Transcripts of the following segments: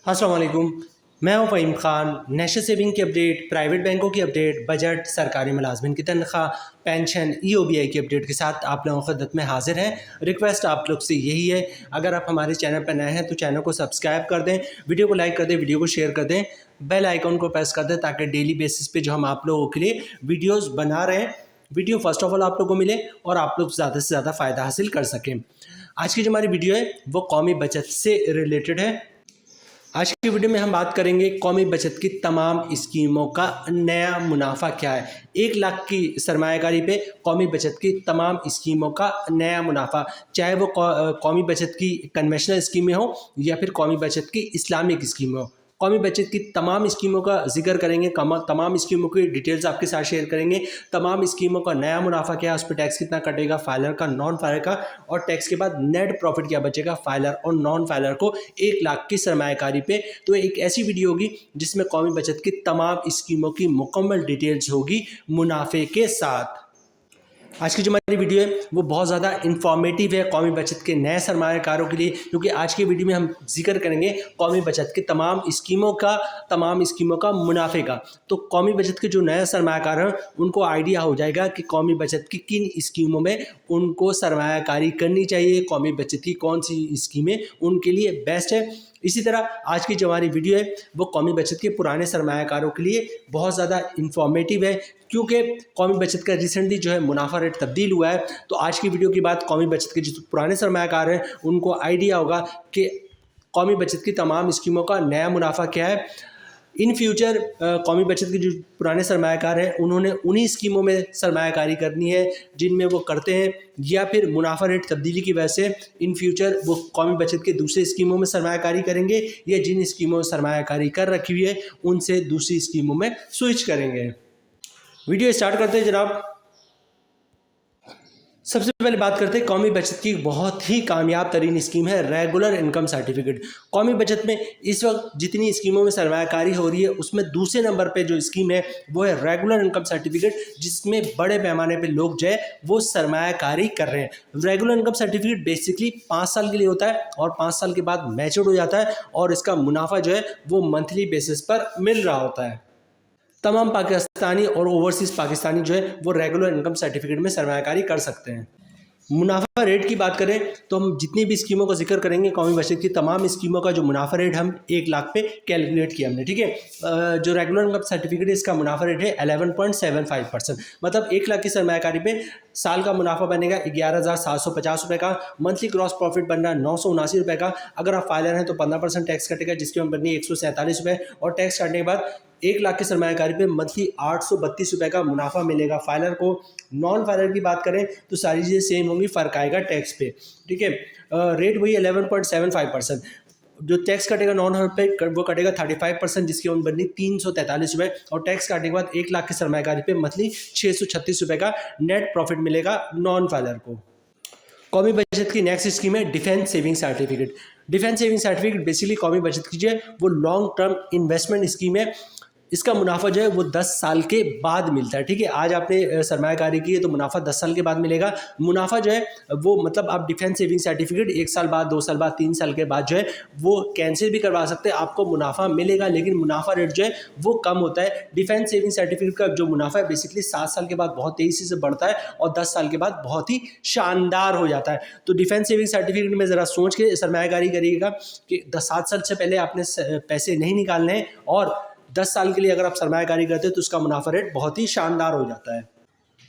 अस्सलाम वालेकुम। मैं हूं फ़हीम ख़ान। नेशनल सेविंग की अपडेट, प्राइवेट बैंकों की अपडेट, बजट, सरकारी मुलाजमिन की तनख्वाह, पेंशन, EOBI की अपडेट के साथ आप लोगों की खिदमत में हाजिर हैं। रिक्वेस्ट आप लोग से यही है, अगर आप हमारे चैनल पर नए हैं तो चैनल को सब्सक्राइब कर दें, वीडियो को लाइक कर दें, वीडियो को शेयर कर दें, बेल आइकन को प्रेस कर दें ताकि डेली बेसिस पे जो हम आप लोगों के लिए वीडियोज़ बना रहे हैं, वीडियो फर्स्ट ऑफ ऑल आप लोगों को मिले और आप लोग ज़्यादा से ज़्यादा फ़ायदा हासिल कर सकें। आज की जो हमारी वीडियो है वो कौमी बचत से रिलेटेड है। आज की वीडियो में हम बात करेंगे कौमी बचत की तमाम स्कीमों का नया मुनाफा क्या है। 1 लाख की सरमायाकारी पे कौमी बचत की तमाम स्कीमों का नया मुनाफा, चाहे वो कौमी बचत की कन्वेंशनल स्कीमें हो या फिर कौमी बचत की इस्लामिक स्कीमें हो। कौमी बचत की तमाम स्कीमों का जिक्र करेंगे, तमाम स्कीमों की डिटेल्स आपके साथ शेयर करेंगे। तमाम स्कीमों का नया मुनाफा क्या है, उस पर टैक्स कितना कटेगा, फाइलर का, नॉन फाइलर का, और टैक्स के बाद नेट प्रॉफिट क्या बचेगा फाइलर और नॉन फाइलर को 1 लाख की सरमायाकारी पे। तो एक ऐसी वीडियो होगी जिसमें कौमी बचत की तमाम स्कीमों की मुकम्मल डिटेल्स होगी मुनाफे के साथ। आज की जो हमारी वीडियो है वो बहुत ज़्यादा इन्फॉर्मेटिव है कौमी बचत के नए सरमायाकारों के लिए, क्योंकि आज की वीडियो में हम जिक्र करेंगे कौमी बचत के तमाम स्कीमों का मुनाफे का। तो कौमी बचत के जो नए सरमायाकार हैं उनको आइडिया हो जाएगा कि कौमी बचत की किन स्कीमों में उनको सरमायाकारी करनी चाहिए, कौमी बचत की कौन सी स्कीमें उनके लिए बेस्ट है। इसी तरह आज की जो हमारी वीडियो है वो कौमी बचत के पुराने सरमायाकारों के लिए बहुत ज़्यादा इन्फॉर्मेटिव है, क्योंकि कौमी बचत का रिसेंटली जो है मुनाफा रेट तब्दील हुआ है। तो आज की वीडियो के बाद कौमी बचत के जो पुराने सरमायाकार हैं उनको आइडिया होगा कि कौमी बचत की तमाम स्कीमों का नया मुनाफा क्या है। इन फ्यूचर कौमी बचत के जो पुराने सरमायाकार हैं उन्होंने उन्हीं स्कीमों में सरमायाकारी करनी है जिनमें वो करते हैं, या फिर मुनाफा रेट तब्दीली की वजह से इन फ्यूचर वो कौमी बचत के दूसरे स्कीमों में सरमायाकारी करेंगे, या जिन स्कीमों में सरमायाकारी कर रखी हुई है उनसे दूसरी स्कीमों में स्विच करेंगे। वीडियो स्टार्ट करते हैं जनाब। सबसे पहले बात करते हैं कौमी बचत की बहुत ही कामयाब तरीन स्कीम है रेगुलर इनकम सर्टिफिकेट। कौमी बचत में इस वक्त जितनी स्कीमों में सरमायाकारी हो रही है उसमें दूसरे नंबर पे जो स्कीम है वो है रेगुलर इनकम सर्टिफिकेट, जिसमें बड़े पैमाने पे लोग जो है वो सरमायाकारी कर रहे हैं। रेगुलर इनकम सर्टिफिकेट बेसिकली 5 साल के लिए होता है और 5 साल के बाद मैच्योर हो जाता है, और इसका मुनाफा जो है वो मंथली बेसिस पर मिल रहा होता है। तमाम पाकिस्तानी और ओवरसीज़ पाकिस्तानी जो है वो रेगुलर इनकम सर्टिफिकेट में सरमायाकारी कर सकते हैं। मुनाफा रेट की बात करें तो हम जितनी भी स्कीमों का जिक्र करेंगे कौमी बचत की तमाम स्कीमों का जो मुनाफा रेट हम 1 लाख पे कैलकुलेट किया हमने, ठीक है। जो रेगुलर इनकम सर्टिफिकेट है इसका मुनाफा रेट है 11.75%, मतलब 1 लाख की सरमायाकारी पे साल का मुनाफा बनेगा 11,750 रुपये का। मंथली ग्रॉस प्रॉफिट बन रहा है 979 रुपये का। अगर आप फाइलर हैं तो 15% टैक्स कटेगा, जिसकी हम बननी है 147 रुपये, और टैक्स काटने के बाद 1 लाख की सरमायाकारी पे मंथली 832 रुपये का मुनाफा मिलेगा फाइलर को। नॉन फाइलर की बात करें तो सारी चीज़ें सेम होंगी, फ़र्क आएगा टैक्स पे, ठीक है। रेट वही 11.75%। जो टैक्स कटेगा नॉन फाइलर पे वो कटेगा 35%, जिसकी हम बननी 343 रुपये, और टैक्स काटने के बाद 1 लाख की सरमायाकारी पे मंथली 636 रुपये का नेट प्रॉफिट मिलेगा नॉन फाइलर को। कौमी बचत की नेक्स्ट स्कीम है defence saving certificate. Defence saving certificate basically कौमी बचत की जो है वो लॉन्ग टर्म इन्वेस्टमेंट स्कीम है। इसका मुनाफा जो है वो 10 साल के बाद मिलता है, ठीक है। आज आपने सरमायाकारी की है तो मुनाफा 10 साल के बाद मिलेगा। मुनाफा जो है वो मतलब आप डिफेंस सेविंग सर्टिफिकेट 1 साल बाद, 2 साल बाद, 3 साल के बाद जो है वो कैंसिल भी करवा सकते हैं, आपको मुनाफा मिलेगा, लेकिन मुनाफा रेट जो है वो कम होता है। डिफेंस सेविंग सर्टिफिकेट का जो मुनाफा है बेसिकली 7 साल के बाद बहुत तेज़ी से बढ़ता है और 10 साल के बाद बहुत ही शानदार हो जाता है। तो डिफेंस सेविंग सर्टिफिकेट में ज़रा सोच के सरमायाकारी करिएगा कि 7 साल से पहले आपने पैसे नहीं निकालने हैं, और 10 साल के लिए अगर आप सरमायाकारी करते हैं तो उसका मुनाफा रेट बहुत ही शानदार हो जाता है।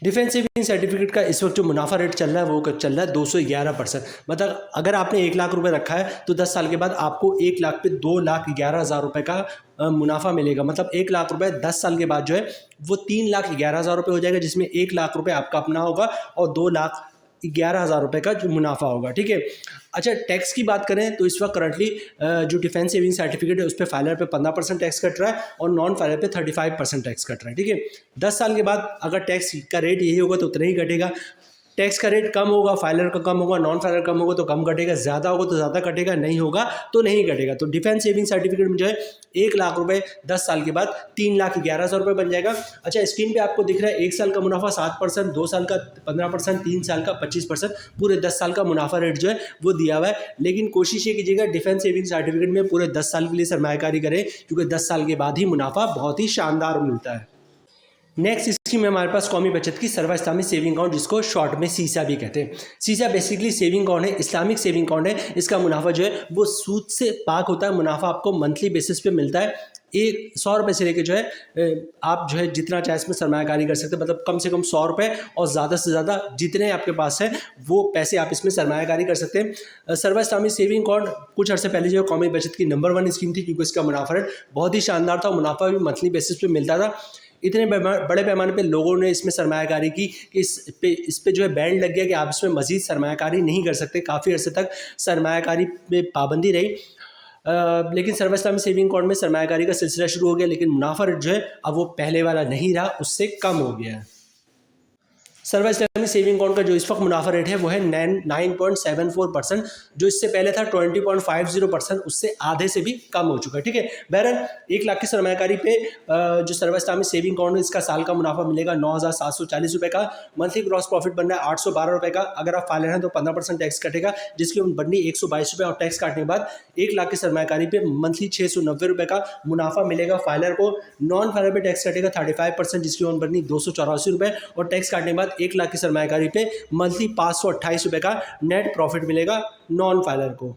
डिफेंस सेविंग सर्टिफिकेट का इस वक्त जो मुनाफा रेट चल रहा है वो चल रहा है 211%। मतलब अगर आपने 1 लाख रुपए रखा है तो 10 साल के बाद आपको 1 लाख पे 2,11,000 रुपये का मुनाफा मिलेगा। मतलब 1 लाख रुपए 10 साल के बाद जो है वो 3,11,000 रुपये हो जाएगा, जिसमें 1 लाख रुपये आपका अपना होगा और 2,11,000 रुपये का जो मुनाफा होगा, ठीक है। अच्छा, टैक्स की बात करें तो इस वक्त करंटली जो डिफेंस सेविंग सर्टिफिकेट है उस पर फाइलर पे 15% टैक्स कट रहा है और नॉन फाइलर पे 35% टैक्स कट रहा है, ठीक है। 10 साल के बाद अगर टैक्स का रेट यही होगा तो उतना ही कटेगा। टैक्स का रेट कम होगा, फाइलर का कम होगा, नॉन फाइलर कम होगा तो कम कटेगा, ज़्यादा होगा तो ज़्यादा कटेगा, नहीं होगा तो नहीं कटेगा। तो डिफेंस सेविंग सर्टिफिकेट में जो है 1 लाख रुपए 10 साल के बाद 3,11,000 रुपये बन जाएगा। अच्छा, स्क्रीन पे आपको दिख रहा है 1 साल का मुनाफा 7%, 2 साल का 15%, 3 साल का 25%, पूरे 10 साल का मुनाफा रेट जो है वो दिया हुआ है। लेकिन कोशिश ये कीजिएगा डिफेंस सेविंग सर्टिफिकेट में पूरे 10 साल के लिए सरमायाकारी करें, क्योंकि 10 साल के बाद ही मुनाफा बहुत ही शानदार मिलता है। नेक्स्ट स्कीम है हमारे पास कौमी बचत की सर्व इस्लामी सेविंग अकाउंट, जिसको शॉर्ट में सीसा भी कहते हैं। सीसा बेसिकली सेविंग अकाउंट है, इस्लामिक सेविंग अकाउंट है। इसका मुनाफा जो है वो सूद से पाक होता है। मुनाफा आपको मंथली बेसिस पे मिलता है। 100 रुपये से लेके जो है आप जो है जितना चाहे इसमें सरमायाकारी कर सकते हैं, मतलब कम से कम 100 रुपये और ज़्यादा से ज़्यादा जितने आपके पास है वो पैसे आप इसमें सरमायाकारी कर सकते हैं। सर्व इस्लामी सेविंग अकाउंट कुछ अर्से पहले जो कौमी बचत की नंबर 1 स्कीम थी, क्योंकि इसका मुनाफा रेट बहुत ही शानदार था। मुनाफा भी मंथली बेसिस पे मिलता था। इतने बड़े पैमाने पे लोगों ने इसमें सरमायाकारी की कि इस पे जो है बैंड लग गया कि आप इसमें मज़ीद सरमायाकारी नहीं कर सकते। काफ़ी अर्से तक सरमायाकारी में पाबंदी रही। लेकिन सर्व इस्लामी सेविंग अकाउंट में सरमायाकारी का सिलसिला शुरू हो गया, लेकिन मुनाफा रेट जो है अब वो पहले वाला नहीं रहा, उससे कम हो गया है। सर्व इस्लामी सेविंग अकाउंट का जो इस वक्त मुनाफा रेट है वो है 9.74%, जो इससे पहले था 20.50%, उससे आधे से भी कम हो चुका है। ठीक है, बहरहाल 1 लाख की सरमायाकारी पे जो सर्व इस्लामी सेविंग अकाउंट है, इसका साल का मुनाफा मिलेगा 9,740 रुपये का। मंथली ग्रॉस प्रॉफिट बन रहा है 812 रुपये का। अगर आप फाइलर हैं तो 15% टैक्स कटेगा, जिसकी उम्र बननी 122 रुपये, और टैक्स काटने के बाद 1 लाख की सरमायाकारी पे मंथली 690 रुपये का मुनाफा मिलेगा फाइलर को। नॉन फाइलर पे टैक्स कटेगा 35%, जिसकी उम्र बननी 284 रुपये, और टैक्स काटने के बाद 1 लाख की सरमायाकारी पे मंथली 528 रुपये का नेट प्रॉफिट मिलेगा नॉन फाइलर को।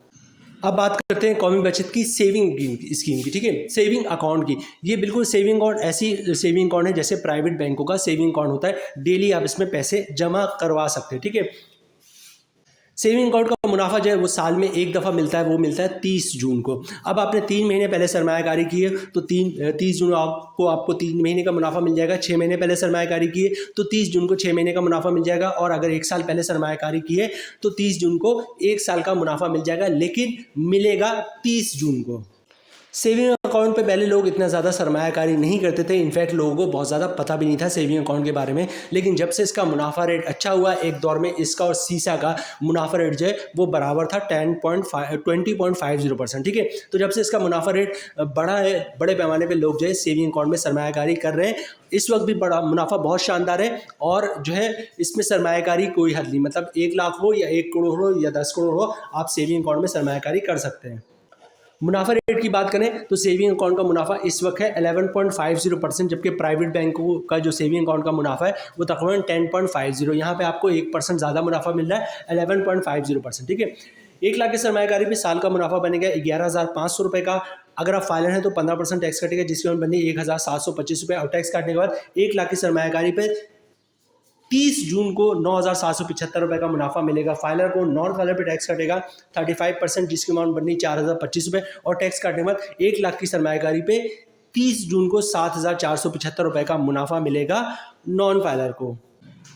अब बात करते हैं कौमी बचत की सेविंग स्कीम की। ठीक है, सेविंग अकाउंट की। ये बिल्कुल सेविंग अकाउंट ऐसी सेविंग अकाउंट है जैसे प्राइवेट बैंकों का सेविंग अकाउंट होता है। डेली आप इसमें पैसे जमा करवा सकते हैं। ठीक है, सेविंग अकाउंट का मुनाफा जो है वो साल में एक दफ़ा मिलता है, वो मिलता है 30 जून को। अब आपने 3 महीने पहले सरमायाकारी की है तो 30 जून आपको 3 महीने का मुनाफा मिल जाएगा। 6 महीने पहले सरमायाकारी की है तो 30 जून को 6 महीने का मुनाफा मिल जाएगा। और अगर 1 साल पहले सरमायाकारी की है तो 30 जून को 1 साल का मुनाफा मिल जाएगा, लेकिन मिलेगा 30 जून को। सेविंग अकाउंट पे पहले लोग इतना ज़्यादा सरमायाकारी नहीं करते थे। इनफैक्ट लोगों को बहुत ज़्यादा पता भी नहीं था सेविंग अकाउंट के बारे में। लेकिन जब से इसका मुनाफा रेट अच्छा हुआ, एक दौर में इसका और सीसा का मुनाफा रेट जो है वो बराबर था 20.50%। ठीक है, तो जब से इसका मुनाफा रेट बढ़ा है, बड़े पैमाने पे लोग जो है सेविंग अकाउंट में सरमायाकारी कर रहे हैं। इस वक्त भी बड़ा मुनाफा बहुत शानदार है, और जो है इसमें सरमायाकारी कोई हद नहीं, मतलब 1 लाख हो या 1 करोड़ हो या 10 करोड़ हो, आप सेविंग अकाउंट में सरमायाकारी कर सकते हैं। मुनाफा रेट की बात करें तो सेविंग अकाउंट का मुनाफा इस वक्त है 11.50%, जबकि प्राइवेट बैंकों का जो सेविंग अकाउंट का मुनाफा है वो तकरीबन 10.50। यहाँ पे आपको 1% ज़्यादा मुनाफा मिल रहा है, 11.50%। ठीक है, 1 लाख की सरमायाकारी पे साल का मुनाफा बनेगा 11,500 रुपये का। अगर आप फाइलर हैं तो 15% टैक्स कटेगा, जिसकी उम्र बनी 1,725 रुपये, और टैक्स काटने के बाद 1 लाख की सरमायाकारी पे 30 जून को 9,775 रुपये का मुनाफा मिलेगा फाइलर को। नॉन फाइलर पे टैक्स कटेगा 35%, जिसकी अमाउंट बननी 4,025 रुपये, और टैक्स काटने के बाद 1 लाख की सरमायाकारी पे 30 जून को 7,475 रुपये का मुनाफा मिलेगा नॉन फाइलर को।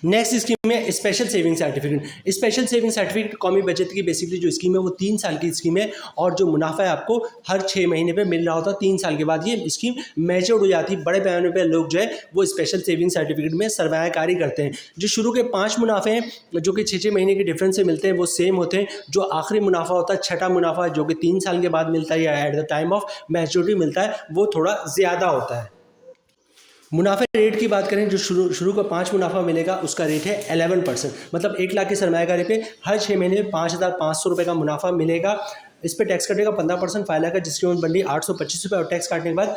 नेक्स्ट स्कीम है special saving certificate. Special saving certificate कौमी बचत की बेसिकली जो स्कीम है वो 3 साल की स्कीम है, और जो मुनाफा है आपको हर 6 महीने पे मिल रहा होता है। 3 साल के बाद ये स्कीम मैच्योर हो जाती है। बड़े पैमाने पे लोग जो है वो स्पेशल सेविंग सर्टिफिकेट में सरमायाकारी करते हैं। जो शुरू के 5 मुनाफे हैं जो कि 6 महीने के डिफरेंस से मिलते हैं वो सेम होते हैं। जो आखिरी मुनाफा होता है, छठा मुनाफा, जो कि 3 साल के बाद मिलता है या at the time of maturity मिलता है, वो थोड़ा ज़्यादा होता है। मुनाफे रेट की बात करें, जो शुरू का 5 मुनाफा मिलेगा उसका रेट है 11%, मतलब 1 लाख की सरमायाकारी पे हर 6 महीने में 5,500 रुपये का मुनाफा मिलेगा। इस पर टैक्स कटेगा 15% फाइलर का, जिसकी उम्र बनती 825 रुपये, और टैक्स काटने के बाद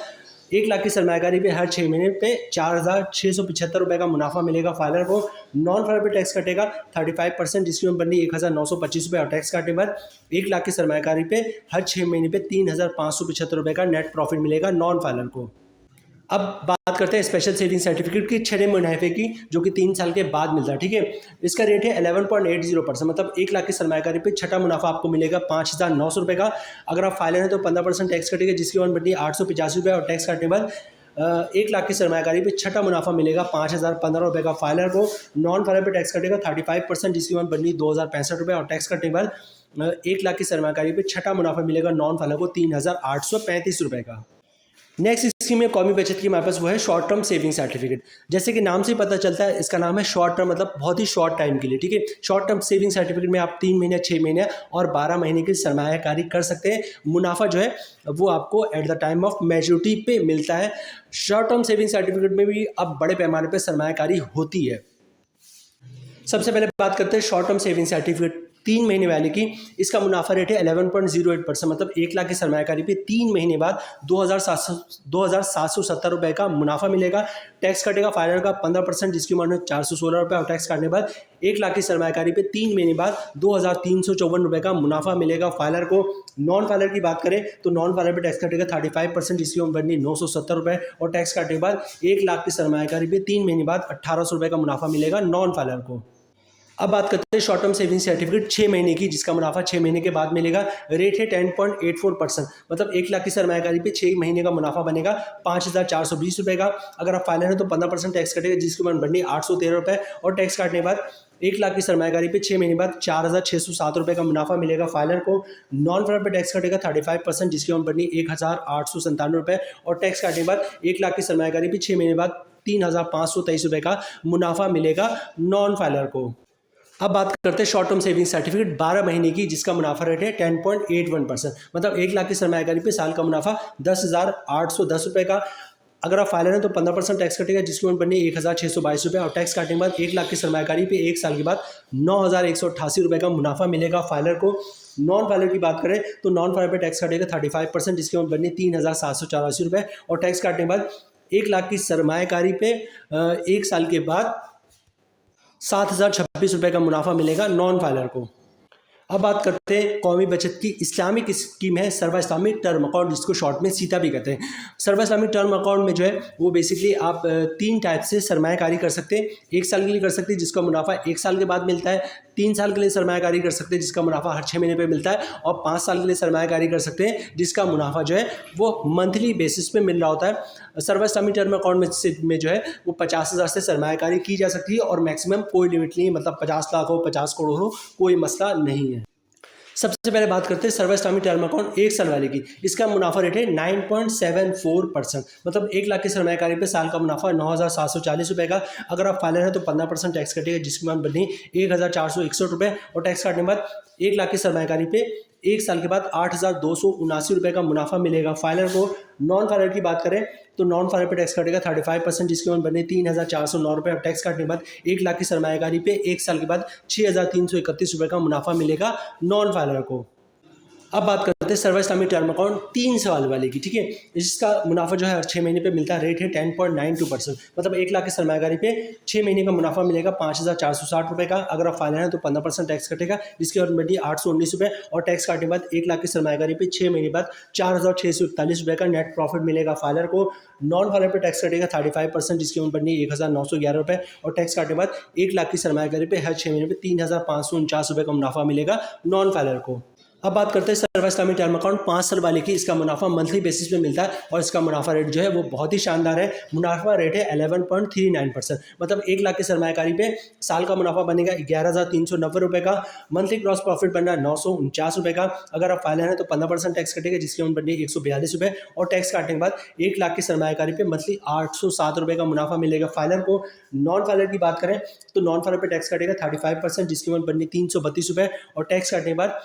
1 लाख की सरमायाकारी पे हर 6 महीने पे 4,675 रुपये का मुनाफा मिलेगा फाइलर को। नॉन फाइलर पे टैक्स कटेगा 35%, जिसकी उम्र बननी 1,925 रुपये, और टैक्स काटने के बाद 1 लाख की सरमायाकारी पे हर 6 महीने पे 3,575 रुपये का नेट प्रॉफिट मिलेगा नॉन फाइलर को। अब बात करते हैं स्पेशल सेविंग सर्टिफिकेट की 6 मुनाफे की, जो कि 3 साल के बाद मिलता है। ठीक है, इसका रेट है 11.80%, मतलब 1 लाख की सरमायाकारी पे छठा मुनाफा आपको मिलेगा 5,900 रुपये का। अगर आप फाइलर हैं तो 15% टैक्स कटेगा, जिसकी अमाउंट बनती है 885 रुपये, और टैक्स काटने के बाद 1 लाख की सरमायाकारी पे छठा मुनाफा मिलेगा 5,015 रुपये का फाइलर को। नॉन फाइलर पे टैक्स कटेगा 35%, जिसकी अमाउंट बननी 2,065 रुपये, और टैक्स कटने के बाद 1 लाख की सरमायाकारी पे छठा मुनाफा मिलेगा नॉन फाइलर को 3,835 रुपये का। नेक्स्ट स्कीम है कौमी बचत की हमारे पास, वो है शॉर्ट टर्म सेविंग सर्टिफिकेट। जैसे कि नाम से ही पता चलता है, इसका नाम है शॉर्ट टर्म, मतलब बहुत ही शॉर्ट टाइम के लिए, ठीक है। शॉर्ट टर्म सेविंग सर्टिफिकेट में आप 3 महीने, 6 महीने और 12 महीने की सरमायाकारी कर सकते हैं। मुनाफा जो है वो आपको at the time of maturity पे मिलता है। शॉर्ट टर्म सेविंग सर्टिफिकेट में भी अब बड़े पैमाने पर सरमायाकारी होती है। सबसे पहले बात करते हैं शॉर्ट टर्म सेविंग सर्टिफिकेट 3 महीने वाले की। इसका मुनाफा रेट है 11.08%, मतलब 1 लाख की सरमायाकारी पे 3 महीने बाद 2,770 रुपये का मुनाफा मिलेगा। टैक्स कटेगा फाइनल का 15%, जिसकी अमाउंट है 416 रुपये, और टैक्स काटने बाद 1 लाख की सरमायाकारी पे 3 महीने बाद 2,354 रुपये का मुनाफा मिलेगा फाइलर को। नॉन फाइलर की बात करें तो नॉन फाइलर पे टैक्स कटेगा 35%, जिसकी अमाउंट बननी 970 रुपये, और टैक्स काटने के बाद 1 लाख की सरमायाकारी पे 3 महीने बाद 1,800 रुपये का मुनाफा मिलेगा नॉन फाइलर को। अब बात करते हैं शॉर्ट टर्म सेविंग सर्टिफिकेट 6 महीने की, जिसका मुनाफा 6 महीने के बाद मिलेगा। रेट है 10.84%, मतलब 1 लाख की सरमायाकारी पे 6 महीने का मुनाफा बनेगा 5,420 रुपये का। अगर आप फाइलर हैं तो 15% टैक्स कटेगा, जिसकी अमाउंट बननी 813 रुपये, और टैक्स काटने के बाद 1 लाख की सरमायाकारी पे 6 महीने बाद 4,607 रुपये का मुनाफा मिलेगा फाइलर को। नॉन फाइलर पे टैक्स कटेगा 35%, जिसकी अमाउंट बननी 1,897 रुपये, और टैक्स काटने के बाद 1 लाख की सरमायाकारी पे 6 महीने बाद 3,523 रुपये का मुनाफा मिलेगा नॉन फाइलर को। अब बात करते हैं शॉर्ट टर्म सेविंग सर्टिफिकेट 12 महीने की, जिसका मुनाफा रेट है 10.81%, मतलब 1 लाख की सरमायाकारी पे साल का मुनाफा 10,810 रुपये का। अगर आप फाइलर हैं तो 15% टैक्स कटेगा, जिसकी अमाउंट बननी 1,622 रुपये, और टैक्स काटने के बाद 1 लाख की सरमायाकारी पे 1 साल के बाद 9,188 रुपये का मुनाफा मिलेगा फाइलर को। नॉन फाइलर की बात करें तो नॉन फाइलर पे टैक्स कटेगा 35%, जिसकी अमाउंट बननी 3,784 रुपये, और टैक्स काटने के बाद 1 लाख की सरमायाकारी पे 1 साल के बाद 7,026 रुपये का मुनाफा मिलेगा नॉन फाइलर को। अब बात करते हैं कौमी बचत की इस्लामिक स्कीम है सर्व इस्लामिक टर्म अकाउंट, जिसको शॉर्ट में सीता भी कहते हैं। सर्व इस्लामिक टर्म अकाउंट में जो है वो बेसिकली आप 3 टाइप से सरमायाकारी कर सकते हैं। 1 साल के लिए कर सकते हैं, जिसका मुनाफा 1 साल के बाद मिलता है। 3 साल के लिए सरमायाकारी कर सकते हैं, जिसका मुनाफा हर 6 महीने पे मिलता है। और 5 साल के लिए सरमायाकारी कर सकते हैं, जिसका मुनाफा जो है वो मंथली बेसिस पे मिल रहा होता है। सर्व इस्लामिक टर्म अकाउंट में जो है वो 50,000 से सरमायाकारी की जा सकती है, और मैक्सिमम कोई लिमिट नहीं है, मतलब 50 लाख हो, 50 करोड़ हो, कोई मसला नहीं है। सबसे पहले बात करते हैं सर्व इस्लामिक टर्म अकाउंट 1 साल वाले की। इसका मुनाफा रेट है 9.74%, मतलब 1 लाख की सरमायाकारी पे साल का मुनाफा 9,740 रुपये का। अगर आप फाइलर हैं तो 15% टैक्स कटेगा, जिसकी अमाउंट बनी 1,461 रुपये, और टैक्स काटने के बाद 1 लाख की सरमायाकारी पे 1 साल के बाद 8,279 रुपये का मुनाफा मिलेगा फाइलर को। नॉन फाइलर की बात करें तो नॉन फाइलर पे टैक्स कटेगा 35%, जिसकी अमाउंट बने 3,409 रुपये, और टैक्स काटने के बाद 1 लाख की सरमायाकारी पे 1 साल के बाद 6,331 रुपये का मुनाफा मिलेगा नॉन फाइलर को। अब बात करते हैं सर्व इस्लामिक टर्म अकाउंट 3 साल वाले की, ठीक है। इसका मुनाफा जो है हर 6 महीने पे मिलता है। रेट है 10.92%, मतलब 1 लाख की सरमायाकारी पे 6 महीने का मुनाफा मिलेगा 5,460 रुपये का। अगर आप फाइलर हैं तो 15% टैक्स कटेगा, जिसकी और बढ़ी 819 रुपये, और टैक्स काटने के बाद 1 लाख की सरमायाकारी पे 6 महीने बाद 4,641 रुपये का नेट प्रॉफिट मिलेगा फाइलर को। नॉन फाइलर पे टैक्स कटेगा 35%, जिसकी उम्र बढ़नी 1,911 रुपये, और टैक्स काटने के बाद 1 लाख की सरमायाकारी पे हर 6 महीने पे 3,549 रुपये का मुनाफा मिलेगा नॉन फाइलर को। अब बात करते हैं सर्व इस्लामिक टर्म अकाउंट 5 साल वाले की। इसका मुनाफा मंथली बेसिस पे मिलता है, और इसका मुनाफा रेट जो है वो बहुत ही शानदार है। मुनाफा रेट है 11.39%, मतलब 1 लाख की सरमायाकारी पे साल का मुनाफा बनेगा 11,390 रुपये का। मंथली ग्रॉस प्रॉफिट बनना 949 रुपये का। अगर आप फाइलर हैं तो 15% टैक्स कटेगा, जिसकी अमाउंट बननी 142 रुपये, और टैक्स काटने के बाद 1 लाख की सरमायाकारी पे मंथली 807 रुपये का मुनाफा मिलेगा फाइलर को। नॉन फाइलर की बात करें तो नॉन फाइलर पे टैक्स कटेगा 35%, जिसकी अमाउंट बननी 332 रुपये, और टैक्स काटने के बाद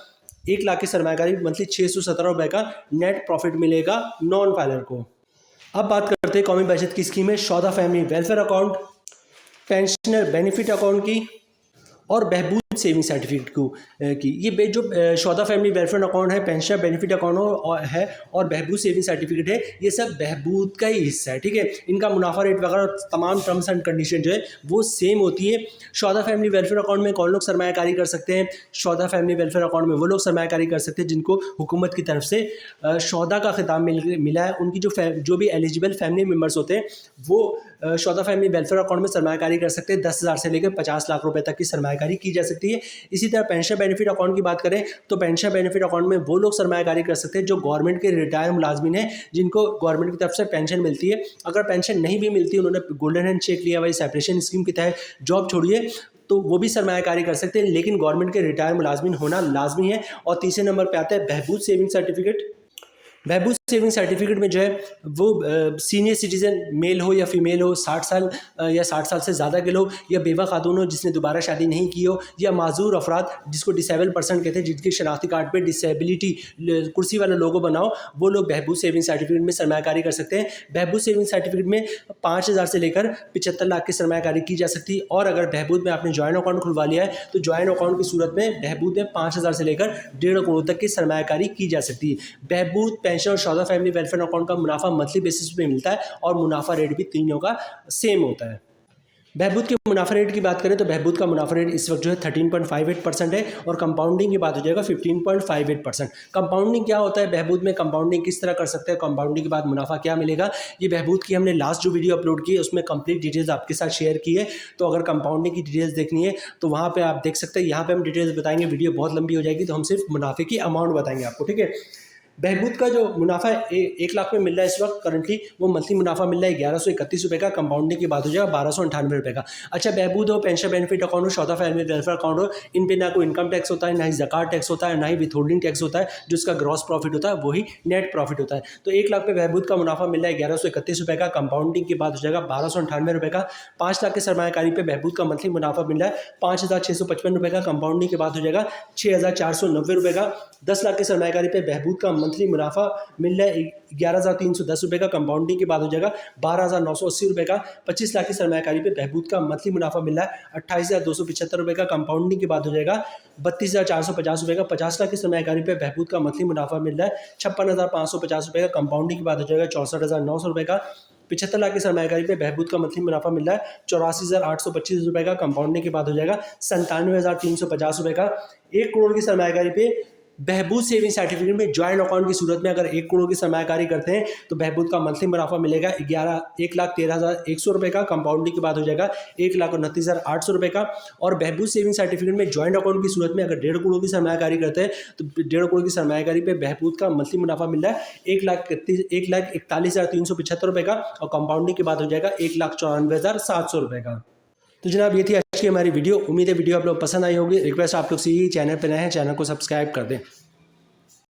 1 लाख की सरमायाकारी मंथली 617 रुपये का नेट प्रॉफिट मिलेगा नॉन फाइलर को। अब बात करते हैं कौमी बचत की स्कीम है Shuhada family welfare account, pensioner benefit account की, और बहबूद सेविंग सर्टिफिकेट की। ये जो शौदा फैमिली वेलफेयर अकाउंट है, पेंशन बेनिफिट अकाउंट है, और बहबूद सेविंग सर्टिफिकेट है, ये सब बहबूद का ही हिस्सा है, ठीक है। इनका मुनाफा रेट वगैरह तमाम टर्म्स एंड कंडीशन जो है वो सेम होती है। शौदा फैमिली वेलफेयर अकाउंट में कौन लोग सरमायाकारी कर सकते हैं? शौदा फैमिली वेलफेयर अकाउंट में वो लोग सरमायाकारी कर सकते हैं जिनको हुकूमत की तरफ से शौदा का खिताब मिला है। उनकी जो भी एलिजिबल फैमिली मेम्बर्स होते हैं वो शौदा फैमिली वेलफेयर अकाउंट में सरमायाकारी कर सकते हैं। 10,000 से लेकर 50 लाख रुपए तक की सरमायाकारी की जा सकती है। इसी तरह पेंशन बेनिफिट अकाउंट की बात करें तो पेंशन बेनिफिट अकाउंट में वो लोग सरमायाकारी कर सकते हैं जो गवर्नमेंट के रिटायर मुलाजमिन हैं, जिनको गवर्नमेंट की तरफ से पेंशन मिलती है। अगर पेंशन नहीं भी मिलती, उन्होंने गोल्डन हैंड चेक लिया हुआ सेपरेशन स्कीम के तहत जॉब छोड़िए, तो वो भी सरमायाकारी कर सकते हैं, लेकिन गवर्नमेंट के रिटायर मुलाजमिन होना लाजमी है। और तीसरे नंबर पे आता है बहबूद सेविंग सर्टिफिकेट। बहबूद सेविंग सर्टिफिकेट में जो है वो सीनियर सिटीजन मेल हो या फीमेल हो, 60 साल या 60 साल से ज़्यादा के लोग, या बेवा खातून हो जिसने दोबारा शादी नहीं की हो, या माजूर अफराद जिसको डिसेबल पर्सन कहते हैं, जिनके शनाख्ती कार्ड पे डिसेबिलिटी कुर्सी वाला लोगो बनाओ, वो लोग बहबूद सेविंग सर्टिफिकेट में सरमायाकारी कर सकते हैं। बहबूद सेविंग सर्टिफिकेट में 5,000 से लेकर 75 लाख की सरमायाकारी की जा सकती है। और अगर बहबूद में आपने जॉइंट अकाउंट खुलवा लिया है तो जॉइंट अकाउंट की सूरत में बहबूद में 5,000 से लेकर 1.5 करोड़ तक की सरमायाकारी की जा सकती है। बहबूद पेंशन और शौदा फैमिली वेलफेयर अकाउंट का मुनाफा मंथली बेसिस पे मिलता है और मुनाफा रेट भी तीनों का सेम होता है। बहबूद के मुनाफा रेट की बात करें तो बहबूद का मुनाफा रेट इस वक्त जो है 13.58% है और कंपाउंडिंग की बात हो जाएगा 15.58%। कंपाउंडिंग क्या होता है, बहबूद में कंपाउंडिंग किस तरह कर सकते हैं, कंपाउंडिंग के बाद मुनाफा क्या मिलेगा, ये बहबूद की हमने लास्ट जो वीडियो अपलोड की है उसमें कंप्लीट डिटेल्स आपके साथ शेयर की है। तो अगर कंपाउंडिंग की डिटेल्स देखनी है तो वहाँ पर आप देख सकते हैं। यहाँ पर हम डिटेल्स बताएंगे, वीडियो बहुत लंबी हो जाएगी तो हम सिर्फ मुनाफे की अमाउंट बताएंगे आपको, ठीक है। बहबूद का जो मुनाफा 1 लाख में मिल रहा है इस वक्त करंटली, वो मंथली मुनाफा मिल रहा है 1131 रुपये का। कंपाउंडिंग की बात हो जाएगा 1298 रुपये का। अच्छा, बहबूद हो, पेंशन बेनिफिट अकाउंट हो, शौदा फैमिली वेलफेयर अकाउंट हो, इन पे ना कोई इनकम टैक्स होता है, ना ही ज़कात टैक्स होता है, ना ही विथहोल्डिंग टैक्स होता है। जो इसका ग्रॉस प्रॉफिट होता है वही नेट प्रॉफिट होता है। तो 1 लाख पे बहबूद का मुनाफा मिल रहा है 1131 रुपये का। कंपाउंडिंग की बात हो जाएगा 1298 रुपये का। 5 लाख के सरमायाकारी पे बहबूद का मंथली मुनाफा मिल रहा है 5,655 रुपये का। कंपाउंडिंग की बात हो जाएगा 6,490 रुपये का। 10 लाख के सरमायाकारी पे बहबूद का मंथली मुनाफा मिल रहा है 11,310 रुपये का। कंपाउंडिंग की बात हो जाएगा 12,980 रुपये का। 25 लाख की सरमायाकारी पे बहबूद का मंथली मुनाफा मिल रहा है 28,275 रुपये का। कंपाउंडिंग की बात हो जाएगा 32,450 रुपये का। 50 लाख की सरमायाकारी पे बहबूद का मंथली मुनाफा मिल रहा है 56,550 रुपये का। कंपाउंडिंग की बात हो जाएगा 64,900 रुपये का। 75 लाख की सरमायाकारी पे बहबूद का मंथली मुनाफा मिल रहा है 84,825 रुपये का। कंपाउंडिंग की बात हो जाएगा 97,350 रुपये का। 1 करोड़ की सरमायाकारी पे बहबूद सेविंग सर्टिफिकेट में जॉइंट अकाउंट की सूरत में अगर 1 करोड़ की सरमायाकारी करते हैं तो बहबूद का मंथली मुनाफा मिलेगा 1,13,100 रुपये का। कंपाउंडिंग की बात हो जाएगा 1,29,800 रुपये का। और बहबूद सेविंग सर्टिफिकेट में जॉइंट अकाउंट की सूरत में अगर 1.5 करोड़ की सरमायाकारी करते हैं तो 1.5 करोड़ की सरमायाकारी पे बहबूद का मंथली मुनाफा मिल रहा है 1,41,375 रुपये का। और कंपाउंडिंग की बात हो जाएगा 1,94,700 रुपये का। तो जनाब, ये थी आज की हमारी वीडियो। उम्मीद है वीडियो आप लोग पसंद आई होगी। रिक्वेस्ट आप लोग से ही, चैनल पर नए हैं चैनल को सब्सक्राइब कर दें।